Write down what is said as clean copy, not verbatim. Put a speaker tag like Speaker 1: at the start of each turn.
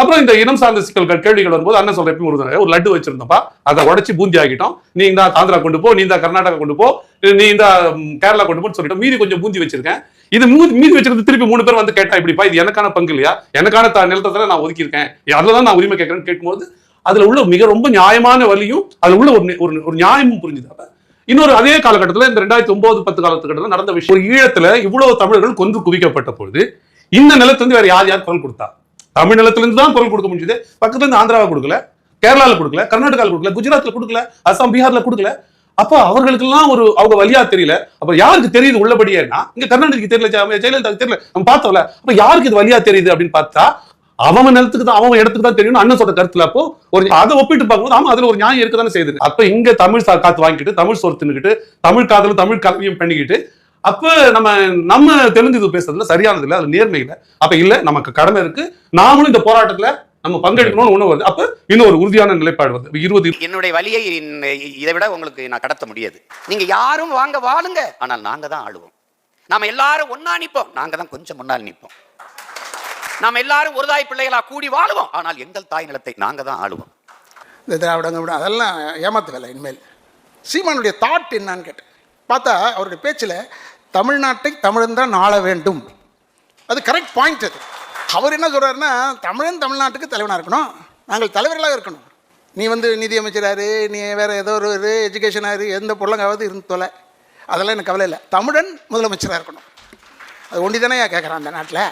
Speaker 1: அப்புறம் இந்த இனம் சார்ந்த சிக்கல்கள் கேள்விகள் வரும்போது அண்ணன் சொல்ற எப்பயும் ஒரு லட்டு வச்சிருந்தப்பா, அதை உடைச்சு பூந்தி ஆகிட்டோம், நீ இந்த ஆந்திரா கொண்டு போ, நீ இந்த கர்நாடகா கொண்டு போ, நீ இந்த கேரளா கொண்டு போன்னு சொல்லிட்டோம், மீதி கொஞ்சம் பூந்தி வச்சிருக்கேன். இது மீதி வச்சிருந்து திருப்பி 3 பேர் வந்து கேட்டா இப்படிப்பா, இது எனக்கான பங்கு இல்லையா, எனக்கான நிலத்தை நான் ஒதுக்கியிருக்கேன், அதுலதான் நான் உரிமை கேட்கறேன்னு கேட்கும்போது அதுல உள்ள மிக ரொம்ப நியாயமான வழியும் அதுல உள்ள ஒரு நியாயமும் புரிஞ்சுது. இன்னொரு அதே காலகட்டத்தில் இந்த 2009-10 காலகட்டத்தில் நடந்த விஷயம், ஒரு ஈழத்துல இவ்வளவு தமிழர்கள் கொன்று குவிக்கப்பட்ட பொழுது இந்த நிலத்திலிருந்து வேற யார் குரல் கொடுத்தா? தமிழ் நிலத்திலிருந்து தான் குரல் கொடுக்க முடிஞ்சது. பக்கத்துல இருந்து ஆந்திராவை கொடுக்கல, கேரளால கொடுக்கல, கர்நாடகாவில் கொடுக்கல, குஜராத்ல கொடுக்கல, அசாம் பீகார்ல கொடுக்கல. அப்ப அவர்களுக்கெல்லாம் அவங்க வழியா தெரியல. அப்ப யாருக்கு தெரியுது உள்ளபடியேன்னா, இங்க கருணாநிதிக்கு தெரியல, ஜெயலலிதாவுக்கு தெரியல, நம்ம பார்த்தோம்ல. அப்ப யாருக்கு இது வழியா தெரியுது அப்படின்னு பார்த்தா அவன் நிலத்துக்கு தான், அவன் இடத்துக்கு தான் தெரியும் அண்ணன் சொல்ற கருத்துல. அப்போ அதை ஒப்பிட்டு பார்க்கும்போது ஆமா அதுல ஒரு நியாயம் இருக்குதானே செய்யுது. அப்ப இங்க தமிழ் காத்து வாங்கிட்டு, தமிழ் சோறு தின்னுக்கிட்டு, தமிழ் காதலும் தமிழ் கல்வியும் பண்ணிக்கிட்டு, அப்ப நம்ம தெலுங்கு பேசுறதுல சரியானது இல்லை, அது நேர்மை இல்லை. அப்ப இல்ல, நமக்கு கடமை இருக்கு, நாமளும் இந்த போராட்டத்துல நம்ம பங்கெடுக்கணும்னு உணவு வருது. அப்ப இன்னும் ஒரு உறுதியான நிலைப்பாடு வருது. 20
Speaker 2: என்னுடைய வழியை இதை விட உங்களுக்கு நான் கடத்த முடியாது. நீங்க யாரும் வாங்க வாழுங்க, ஆனால் நாங்க தான் ஆளுவோம். நாம எல்லாரும் ஒன்னா நிப்போம், நாங்க தான் கொஞ்சம் முன்னால் நிப்போம். நாம எல்லாரும் ஒரு தாய் பிள்ளைகளா கூடி வாழுவோம், ஆனால் எங்கள் தாய் நிலத்தை நாங்க தான் ஆளுவோம்.
Speaker 3: இந்த திராவிடங்க அதெல்லாம் ஏமாத்து வேலை. இனிமேல் சீமானுடைய தாட் என்னன்னு கேட்டேன். பார்த்தா அவருடைய பேச்சில் தமிழ்நாட்டை தமிழன் தான் ஆள வேண்டும், அது கரெக்ட் பாயிண்ட். அது அவர் என்ன சொல்கிறாருன்னா, தமிழன் தமிழ்நாட்டுக்கு தலைவனாக இருக்கணும், நாங்கள் தலைவர்களாக இருக்கணும். நீ நிதியமைச்சராரு, நீ வேறு ஏதோ ஒரு எஜுகேஷனாரு, எந்த பொருளங்காவது இருந்து தொலை, அதெல்லாம் எனக்கு கவலை இல்லை. தமிழன் முதலமைச்சராக இருக்கணும். அது ஒண்டி தானே கேட்குறான் அந்த நாட்டில்.